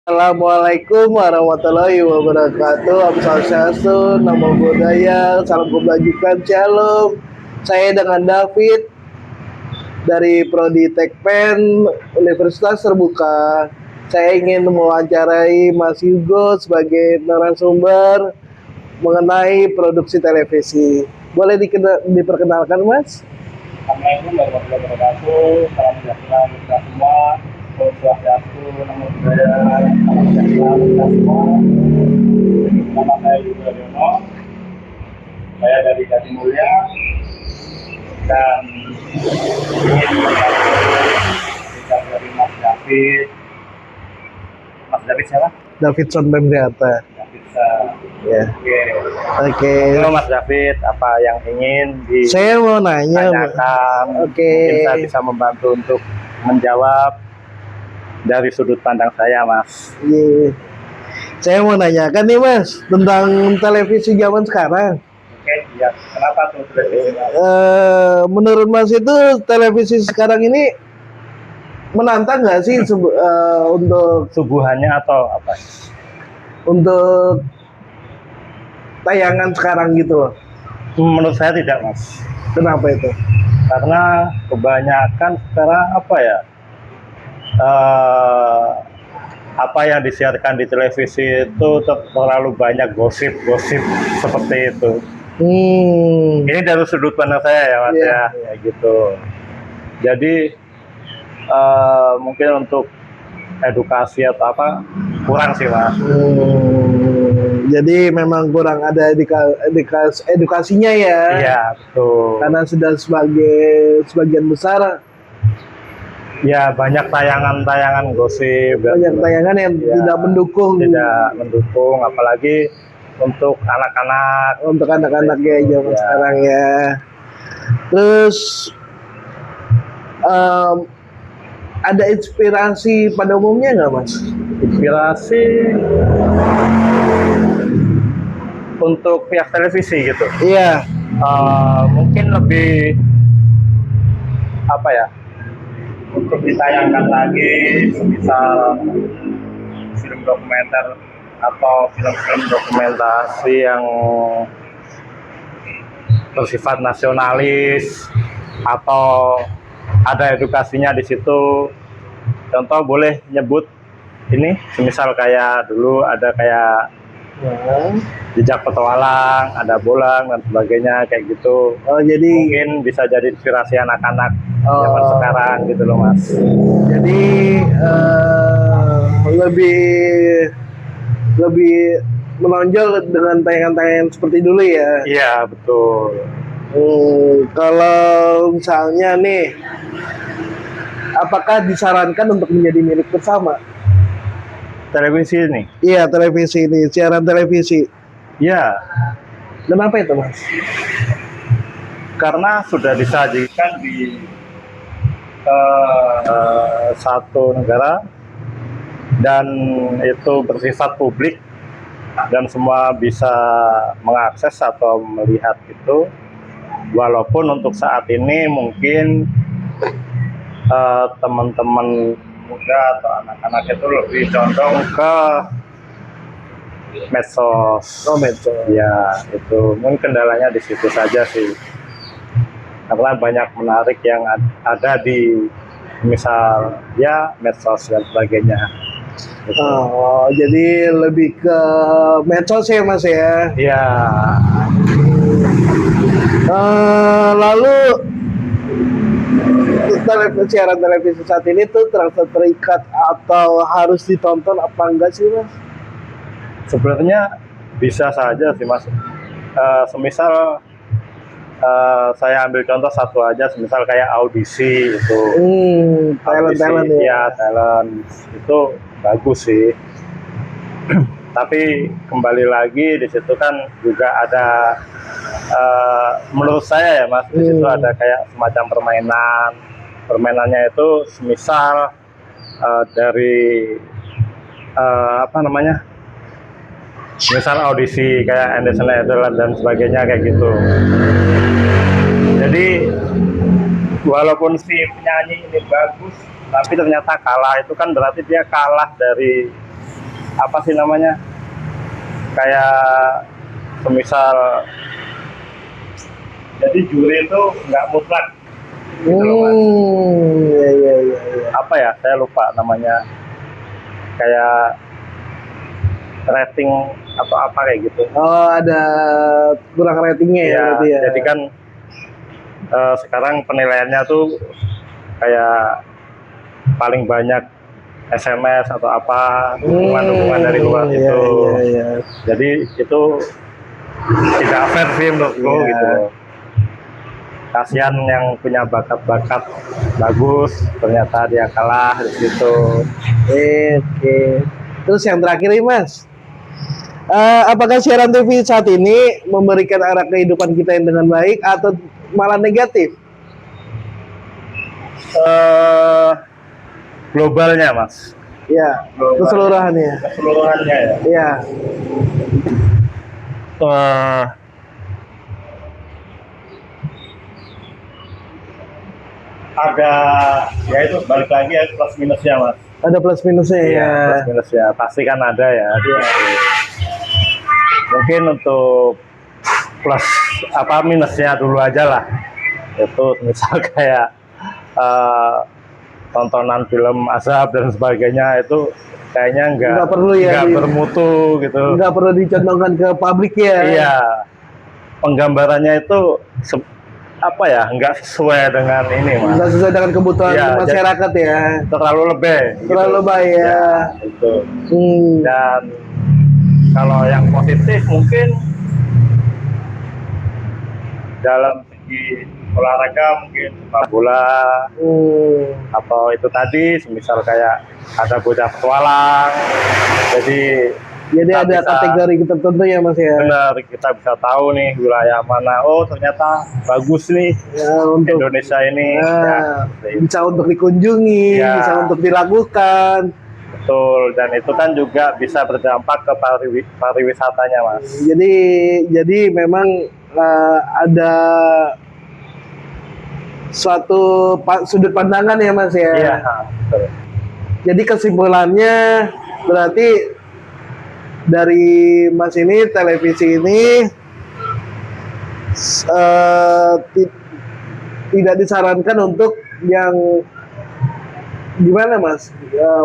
Assalamualaikum warahmatullahi wabarakatuh. Om Swastiastu, Namo Buddhaya, salam kebajikan, shalom. Saya dengan David dari Prodi Tekpen Universitas Terbuka. Saya ingin mewawancarai Mas Yugo sebagai narasumber mengenai produksi televisi. Boleh diperkenalkan, Mas? Assalamualaikum warahmatullahi wabarakatuh. Salam sejahtera untuk kita semua. Om Swastiastu, Namo Buddhaya, salam sejahtera untuk kita semua. Nama saya Yugo Yono. Saya dari Jatimulya dan ingin berkata dari Mas David. Mas David siapa? Davidson Pemriata. David. Ya. Oke. Halo Mas David, apa yang ingin Saya mau nanya. ditanyakan? Mungkin saya bisa membantu untuk menjawab dari sudut pandang saya, Mas. Iya. Saya mau nanyakan nih, Mas, tentang televisi zaman sekarang. Oke, ya. Kenapa tuh televisi? Menurut Mas itu televisi sekarang ini menantang nggak sih untuk Suguhannya atau apa? untuk tayangan sekarang gitu loh? Menurut saya tidak, Mas. Kenapa itu? Karena kebanyakan sekarang apa ya? Apa yang disiarkan di televisi itu terlalu banyak gosip-gosip seperti itu. Ini dari sudut pandang saya ya, Mas, Iya. ya gitu. Jadi mungkin untuk edukasi atau apa kurang sih, Mas. Jadi memang kurang ada edukasinya ya. Iya, betul. Karena sudah sebagian besar Ya, banyak tayangan-tayangan gosip, banyak tayangan yang ya, tidak mendukung, apalagi untuk anak-anak ya zaman ya. sekarang ya. Terus ada inspirasi pada umumnya nggak, Mas? Inspirasi untuk pihak televisi gitu. Iya. Mungkin lebih apa ya, untuk ditayangkan lagi semisal film dokumenter atau film-film dokumentasi yang bersifat nasionalis atau ada edukasinya di situ. Contoh boleh nyebut ini, semisal kayak dulu ada kayak Jejak Petualang, ada Bolang dan sebagainya kayak gitu. Jadi mungkin bisa jadi inspirasi anak-anak zaman sekarang gitu loh, Mas. Jadi lebih menonjol dengan tayangan-tayangan seperti dulu ya. Iya, betul. Kalau misalnya nih, apakah disarankan untuk menjadi milik bersama? Televisi ini? Iya, televisi ini, siaran televisi. Iya. Kenapa itu, Mas? Karena sudah disajikan di satu negara dan itu bersifat publik dan semua bisa mengakses atau melihat itu. Walaupun untuk saat ini mungkin teman-teman muda atau anak-anak itu lebih condong ke medsos. Medsos. Ya, itu mungkin kendalanya di situ saja sih. Karena banyak menarik yang ada di misal ya medsos dan sebagainya. Gitu. Jadi lebih ke medsos ya, Mas ya? Iya. Lalu siaran televisi saat ini tuh terasa terikat atau harus ditonton apa enggak sih, Mas? Sebenarnya bisa saja sih, Mas. Semisal saya ambil contoh satu aja, semisal kayak audisi itu. Talent ya. Ya, talent itu bagus sih. Tapi kembali lagi di situ kan juga ada menurut saya ya, Mas, di situ ada kayak semacam permainan. Permainannya itu semisal dari apa namanya? Misal audisi kayak Indonesian Idol dan sebagainya kayak gitu. Jadi walaupun si penyanyi ini bagus, tapi ternyata kalah, itu kan berarti dia kalah dari apa sih namanya, kayak semisal, jadi juri itu nggak mutlak gitu loh Mas. Iya, iya, iya, iya. Apa ya, saya lupa namanya, kayak rating atau apa kayak gitu. Oh, ada kurang ratingnya ya, Ya, berarti ya. jadi kan sekarang penilaiannya tuh kayak paling banyak SMS atau apa, dukungan-dukungan dari luar iya, itu. iya, iya. Jadi itu tidak fair sih menurutku Iya. gitu. Kasihan yang punya bakat-bakat bagus, ternyata dia kalah di situ. Oke. Terus yang terakhir nih Mas, apakah siaran TV saat ini memberikan arah kehidupan kita yang dengan baik atau malah negatif? eh Globalnya Mas, Ya, keseluruhannya. keseluruhannya ya. Ya, Eh, ada, ya itu balik lagi ya, plus minusnya Mas. ada plus minusnya ya. Iya, plus minus ya, pasti kan ada ya. Mungkin untuk plus apa minusnya dulu aja lah. Itu misal kayak tontonan film azab dan sebagainya itu kayaknya Nggak perlu ya, nggak bermutu gitu. Nggak perlu dicontohkan ke publik ya. Iya, penggambarannya itu apa ya, nggak sesuai dengan ini Mas. Nggak sesuai dengan kebutuhan Iya, masyarakat ya. Terlalu lebih. Terlalu baik ya. Ya, itu. Hmm. Dan kalau yang positif mungkin dalam segi olahraga, mungkin sepak bola atau itu tadi semisal kayak ada bocah petualang, jadi kita ada bisa, kategori tertentu ya Mas ya. benar, kita bisa tahu nih wilayah mana, oh ternyata bagus nih Ya, untuk Indonesia ini. ya, Ya, seperti itu. bisa untuk dikunjungi, Ya. bisa untuk dilakukan. Betul, dan itu kan juga bisa berdampak ke pariwisatanya Mas. Jadi memang ada suatu sudut pandangan ya Mas ya. Iya, betul. Jadi kesimpulannya berarti dari Mas ini, televisi ini tidak disarankan untuk yang gimana Mas?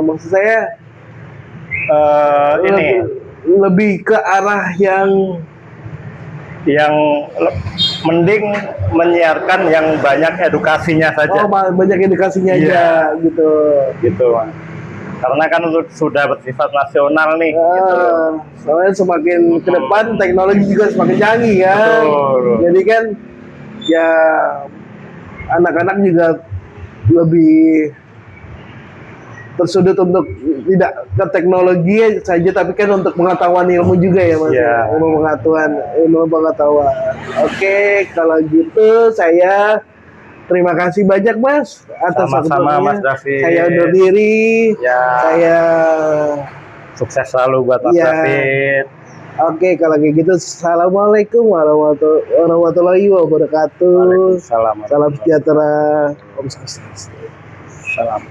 Maksud saya Ini lebih ke arah yang mending menyiarkan yang banyak edukasinya saja. banyak edukasinya Iya. aja gitu. Gitu Mas. Karena kan sudah bersifat nasional nih gitu loh. Soalnya semakin ke depan teknologi juga semakin canggih kan. Betul. Jadi kan ya anak-anak juga lebih tersudut untuk tidak ke teknologi saja, tapi kan untuk pengetahuan ilmu juga ya Mas. Iya. Ilmu pengetahuan. Oke, kalau gitu saya terima kasih banyak Mas atas Sama-sama waktunya. Mas David. Saya undur diri. Ya. Saya Sukses selalu buat Mas Iya. David. Oke, kalau kayak gitu, assalamualaikum warahmatullahi wabarakatuh. Waalaikumsalam. Salam sejahtera. Om Swastiastu. Salam.